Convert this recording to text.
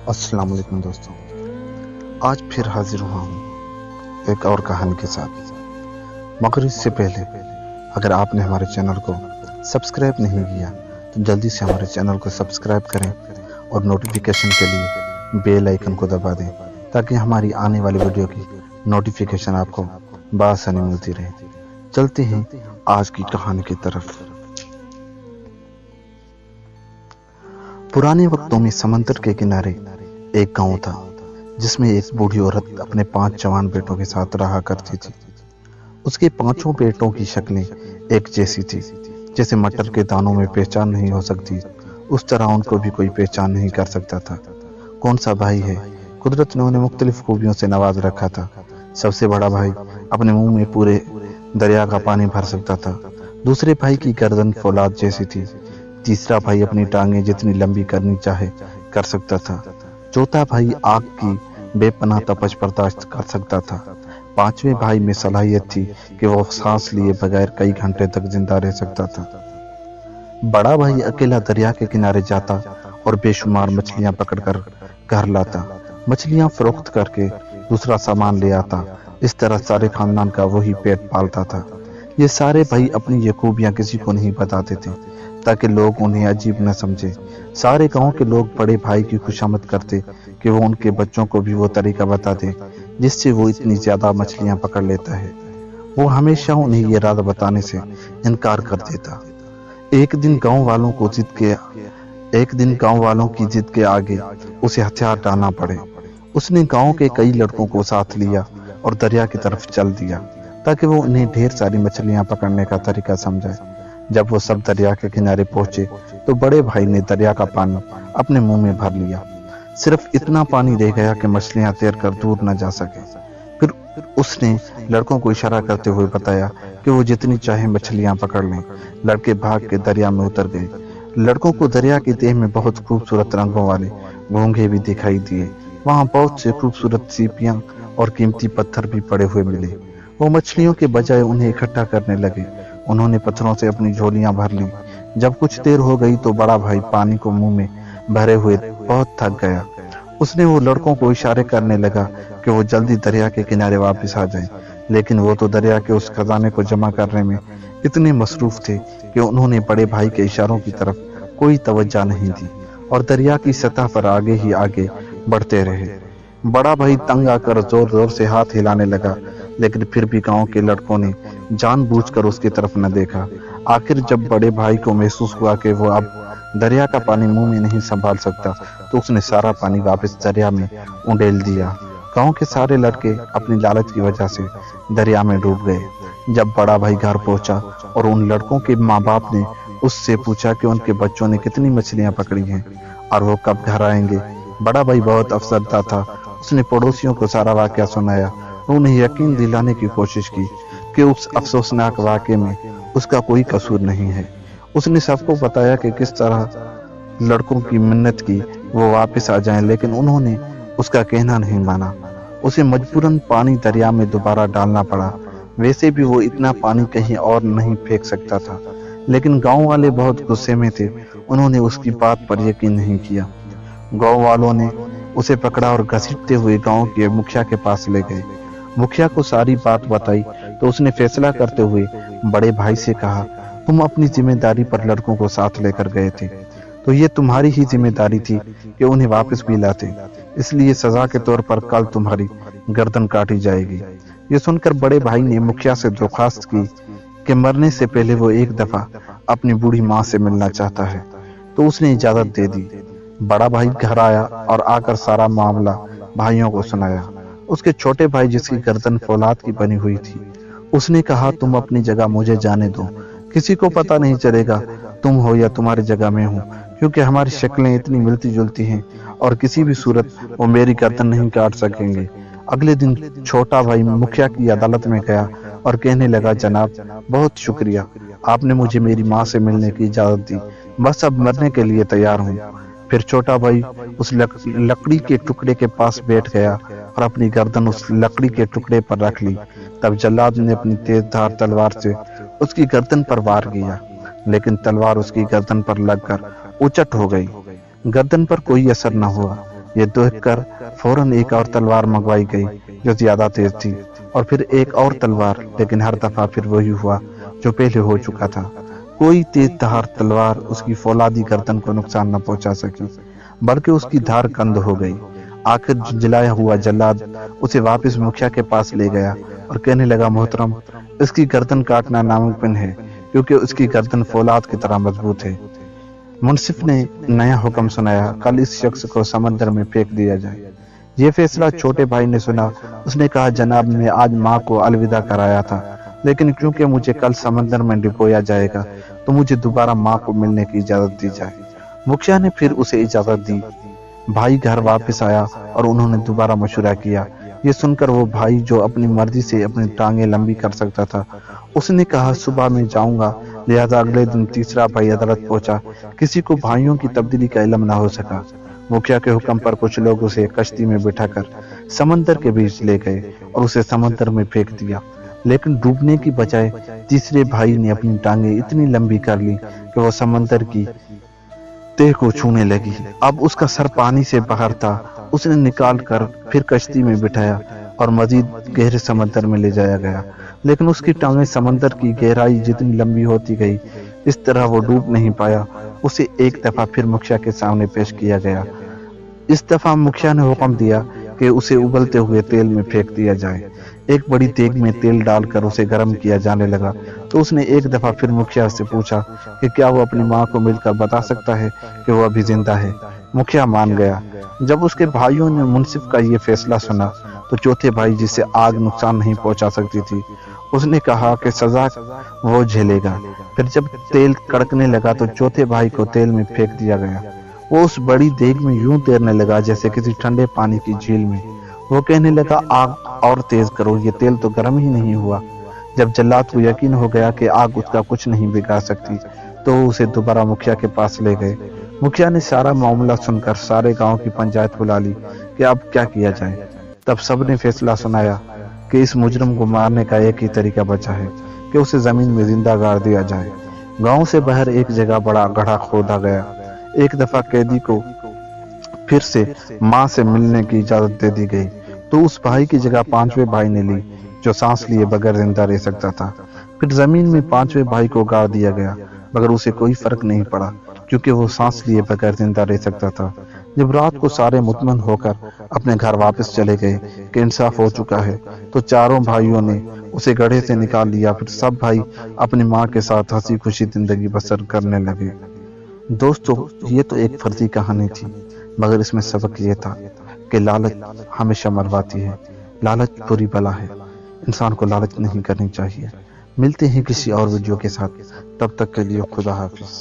السلام علیکم دوستوں، آج پھر حاضر ہوا ہوں ایک اور کہانی کے ساتھ، مگر اس سے پہلے اگر آپ نے ہمارے چینل کو سبسکرائب نہیں کیا تو جلدی سے ہمارے چینل کو سبسکرائب کریں اور نوٹیفیکیشن کے لیے بیل آئیکن کو دبا دیں تاکہ ہماری آنے والی ویڈیو کی نوٹیفیکیشن آپ کو بآسانی ملتی رہے۔ چلتے ہیں آج کی کہانی کی طرف۔ پرانے وقتوں میں سمندر کے کنارے ایک گاؤں تھا جس میں ایک بوڑھی عورت اپنے 5 جوان بیٹوں کے ساتھ رہا کرتی تھی۔ اس کے 5 بیٹوں کی شکلیں ایک جیسی تھی، جیسے مٹر کے دانوں میں پہچان نہیں ہو سکتی اس طرح ان کو بھی کوئی پہچان نہیں کر سکتا تھا۔ کون سا بھائی ہے؟ قدرت نے انہیں مختلف خوبیوں سے نواز رکھا تھا۔ سب سے بڑا بھائی اپنے منہ میں پورے دریا کا پانی بھر سکتا تھا۔ دوسرے بھائی کی گردن فولاد جیسی تھی۔ تیسرا بھائی اپنی ٹانگیں جتنی لمبی کرنی چاہے کر سکتا تھا۔ چوتھا بھائی آگ کی بے پناہ تپش برداشت کر سکتا تھا۔ 5ویں بھائی میں صلاحیت تھی کہ وہ سانس لیے بغیر کئی گھنٹے تک زندہ رہ سکتا تھا۔ بڑا بھائی اکیلا دریا کے کنارے جاتا اور بے شمار مچھلیاں پکڑ کر گھر لاتا، مچھلیاں فروخت کر کے دوسرا سامان لے آتا۔ اس طرح سارے خاندان کا وہی پیٹ پالتا تھا۔ یہ سارے بھائی اپنی یہ خوبیاں کسی کو نہیں بتاتے تھے تاکہ لوگ انہیں عجیب نہ سمجھے۔ سارے گاؤں کے لوگ بڑے بھائی کی خوشامد کرتے کہ وہ ان کے بچوں کو بھی وہ طریقہ بتا دے جس سے وہ اتنی زیادہ مچھلیاں پکڑ لیتا ہے۔ وہ ہمیشہ انہیں یہ راز بتانے سے انکار کر دیتا۔ ایک دن گاؤں والوں کی ضد کے آگے اسے ہتھیار ڈالنا پڑے۔ اس نے گاؤں کے کئی لڑکوں کو ساتھ لیا اور دریا کی طرف چل دیا تاکہ وہ انہیں ڈھیر ساری مچھلیاں پکڑنے کا طریقہ سمجھائے۔ جب وہ سب دریا کے کنارے پہنچے تو بڑے بھائی نے دریا کا پانی اپنے منہ میں بھر لیا۔ صرف اتنا پانی رہ گیا کہ مچھلیاں تیر کر دور نہ جا سکے۔ پھر اس نے لڑکوں کو اشارہ کرتے ہوئے بتایا کہ وہ جتنی چاہے مچھلیاں پکڑ لیں۔ لڑکے بھاگ کے دریا میں اتر گئے۔ لڑکوں کو دریا کی تہہ میں بہت خوبصورت رنگوں والے گھونگھے بھی دکھائی دیے۔ وہاں بہت سے خوبصورت سیپیاں اور قیمتی پتھر بھی پڑے ہوئے ملے۔ وہ مچھلیوں کے بجائے انہیں اکٹھا کرنے لگے۔ انہوں نے پتھروں سے اپنی جھولیاں بھر لی۔ جب کچھ دیر ہو گئی تو بڑا بھائی پانی کو منہ میں بھرے ہوئے بہت تھک گیا۔ اس نے وہ لڑکوں کو اشارے کرنے لگا کہ وہ جلدی دریا کے کنارے واپس آ جائیں، لیکن وہ تو دریا کے اس خزانے کو جمع کرنے میں اتنے مصروف تھے کہ انہوں نے بڑے بھائی کے اشاروں کی طرف کوئی توجہ نہیں دی اور دریا کی سطح پر آگے ہی آگے بڑھتے رہے۔ بڑا بھائی تنگ آ کر زور زور سے ہاتھ ہلانے لگا، لیکن پھر بھی گاؤں کے لڑکوں نے جان بوجھ کر اس کی طرف نہ دیکھا۔ آخر جب بڑے بھائی کو محسوس ہوا کہ وہ اب دریا کا پانی منہ میں نہیں سنبھال سکتا تو اس نے سارا پانی واپس دریا میں انڈیل دیا۔ گاؤں کے سارے لڑکے اپنی لالچ کی وجہ سے دریا میں ڈوب گئے۔ جب بڑا بھائی گھر پہنچا اور ان لڑکوں کے ماں باپ نے اس سے پوچھا کہ ان کے بچوں نے کتنی مچھلیاں پکڑی ہیں اور وہ کب گھر آئیں گے، بڑا بھائی بہت افسردہ تھا۔ اس نے پڑوسیوں کو سارا واقعہ سنایا۔ انہیں یقین دلانے کی کوشش کی کہ اس افسوسناک واقعے میں اس کا کوئی قصور نہیں ہے۔ اس نے سب کو بتایا کہ کس طرح لڑکوں کی منت کی وہ واپس آ جائیں، لیکن انہوں نے اس کا کہنا نہیں مانا۔ اسے مجبوراً پانی دریا میں دوبارہ ڈالنا پڑا۔ ویسے بھی وہ اتنا پانی کہیں اور نہیں پھینک سکتا تھا، لیکن گاؤں والے بہت غصے میں تھے۔ انہوں نے اس کی بات پر یقین نہیں کیا۔ گاؤں والوں نے اسے پکڑا اور گھسیٹتے ہوئے گاؤں کے مکھیا کے پاس لے گئے۔ مکھیا کو ساری بات بتائی تو اس نے فیصلہ کرتے ہوئے بڑے بھائی سے کہا، تم اپنی ذمہ داری پر لڑکوں کو ساتھ لے کر گئے تھے تو یہ تمہاری ہی ذمہ داری تھی کہ انہیں واپس بھی لاتے، اس لیے سزا کے طور پر کل تمہاری گردن کاٹی جائے گی۔ یہ سن کر بڑے بھائی نے مکھیا سے درخواست کی کہ مرنے سے پہلے وہ ایک دفعہ اپنی بوڑھی ماں سے ملنا چاہتا ہے، تو اس نے اجازت دے دی۔ بڑا بھائی گھر آیا اور آ کر سارا معاملہ بھائیوں کو سنایا۔ اس کے چھوٹے بھائی جس کی گردن فولاد کی بنی ہوئی تھی، اس نے کہا، تم اپنی جگہ مجھے جانے دو، کسی کو پتہ نہیں چلے گا تم ہو یا تمہاری جگہ میں ہوں، کیونکہ ہماری شکلیں اتنی ملتی جلتی ہیں اور کسی بھی صورت وہ میری گردن نہیں کاٹ سکیں گے۔ اگلے دن چھوٹا بھائی مکھیا کی عدالت میں گیا اور کہنے لگا، جناب بہت شکریہ، آپ نے مجھے میری ماں سے ملنے کی اجازت دی، بس اب مرنے کے لیے تیار ہوں۔ پھر چھوٹا بھائی اس لکڑی کے ٹکڑے کے پاس بیٹھ گیا اور اپنی گردن اس لکڑی کے ٹکڑے پر رکھ لی۔ تب جلاد نے اپنی تیز دھار تلوار سے اس کی گردن پر وار کیا، لیکن تلوار اس کی گردن پر لگ کر اچٹ ہو گئی۔ گردن پر کوئی اثر نہ ہوا، یہ دیکھ کر فوراً ایک اور تلوار منگوائی گئی جو زیادہ تیز تھی، اور پھر ایک اور تلوار، لیکن ہر دفعہ پھر وہی ہوا جو پہلے ہو چکا تھا۔ کوئی تیز دھار تلوار اس کی فولادی گردن کو نقصان نہ پہنچا سکی، بلکہ اس کی دھار کند ہو گئی۔ آخر جلایا ہوا جلاد اسے واپس مکھیا کے پاس لے گیا اور کہنے لگا، محترم، اس کی گردن کاٹنا ناممکن ہے کیونکہ اس کی گردن فولاد کی طرح مضبوط ہے۔ منصف نے نیا حکم سنایا، کل اس شخص کو سمندر میں پھینک دیا جائے۔ یہ فیصلہ چھوٹے بھائی نے سنا۔ اس نے کہا، جناب، میں آج ماں کو الوداع کرایا تھا، لیکن کیونکہ مجھے کل سمندر میں ڈبویا جائے گا تو مجھے دوبارہ ماں کو ملنے کی اجازت دی جائے۔ مکھیا نے پھر اسے اجازت دی۔ بھائی گھر واپس آیا اور انہوں نے دوبارہ مشورہ کیا۔ یہ سن کر وہ بھائی جو اپنی مرضی سے اپنی ٹانگیں لمبی کر سکتا تھا، اس نے کہا، صبح میں جاؤں گا۔ لہذا اگلے دن تیسرا بھائی عدالت پہنچا۔ کسی کو بھائیوں کی تبدیلی کا علم نہ ہو سکا۔ مکھیا کے حکم پر کچھ لوگ اسے کشتی میں بٹھا کر سمندر کے بیچ لے گئے اور اسے سمندر میں پھینک دیا، لیکن ڈوبنے کی بجائے تیسرے بھائی نے اپنی ٹانگیں اتنی لمبی کر لی کہ وہ سمندر کی تہ کو چھونے لگی۔ اب اس کا سر پانی سے باہر تھا۔ اس نے نکال کر پھر کشتی میں بٹھایا اور مزید گہرے سمندر میں لے جایا گیا، لیکن اس کی ٹانگیں سمندر کی گہرائی جتنی لمبی ہوتی گئی، اس طرح وہ ڈوب نہیں پایا۔ اسے ایک دفعہ پھر مکھیا کے سامنے پیش کیا گیا۔ اس دفعہ مکھیا نے حکم دیا کہ اسے ابلتے ہوئے تیل میں پھینک دیا جائے۔ ایک بڑی دیگ میں تیل ڈال کر اسے گرم کیا جانے لگا تو اس نے ایک دفعہ پھر مکھیا سے پوچھا کہ کیا وہ اپنی ماں کو مل کر بتا سکتا ہے کہ وہ ابھی زندہ ہے۔ مکھیا مان گیا۔ جب اس کے بھائیوں نے منصف کا یہ فیصلہ سنا تو چوتھے بھائی، جسے آگ نقصان نہیں پہنچا سکتی تھی، اس نے کہا کہ سزا وہ جھیلے گا۔ پھر جب تیل کڑکنے لگا تو چوتھے بھائی کو تیل میں پھینک دیا گیا۔ وہ اس بڑی دیگ میں یوں تیرنے لگا جیسے کسی ٹھنڈے پانی کی جھیل میں۔ وہ کہنے لگا، آگ اور تیز کرو، یہ تیل تو گرم ہی نہیں ہوا۔ جب جلاد کو یقین ہو گیا کہ آگ اس کا کچھ نہیں بگاڑ سکتی تو وہ اسے دوبارہ مکھیا کے پاس لے گئے۔ مکھیا نے سارا معاملہ سن کر سارے گاؤں کی پنچایت بلا لی کہ اب کیا کیا جائے۔ تب سب نے فیصلہ سنایا کہ اس مجرم کو مارنے کا ایک ہی طریقہ بچا ہے کہ اسے زمین میں زندہ گاڑ دیا جائے۔ گاؤں سے باہر ایک جگہ بڑا گڑھا کھودا گیا۔ ایک دفعہ قیدی کو پھر سے ماں سے ملنے کی اجازت دے دی گئی تو اس بھائی کی جگہ پانچویں بھائی نے لی جو سانس لیے بغیر زندہ رہ سکتا تھا۔ پھر زمین میں پانچویں بھائی کو گاڑ دیا گیا، مگر اسے کوئی فرق نہیں پڑا کیونکہ وہ سانس لیے بغیر زندہ رہ سکتا تھا۔ جب رات کو سارے مطمئن ہو کر اپنے گھر واپس چلے گئے کہ انصاف ہو چکا ہے تو چاروں بھائیوں نے اسے گڑھے سے نکال لیا۔ پھر سب بھائی اپنی ماں کے ساتھ ہنسی خوشی زندگی بسر کرنے لگے۔ دوستو، یہ تو ایک فرضی کہانی تھی، مگر اس میں سبق یہ تھا کہ لالچ ہمیشہ مرواتی ہے۔ لالچ بری بلا ہے، انسان کو لالچ نہیں کرنی چاہیے۔ ملتے ہیں کسی اور ویڈیو کے ساتھ، تب تک کے لیے خدا حافظ۔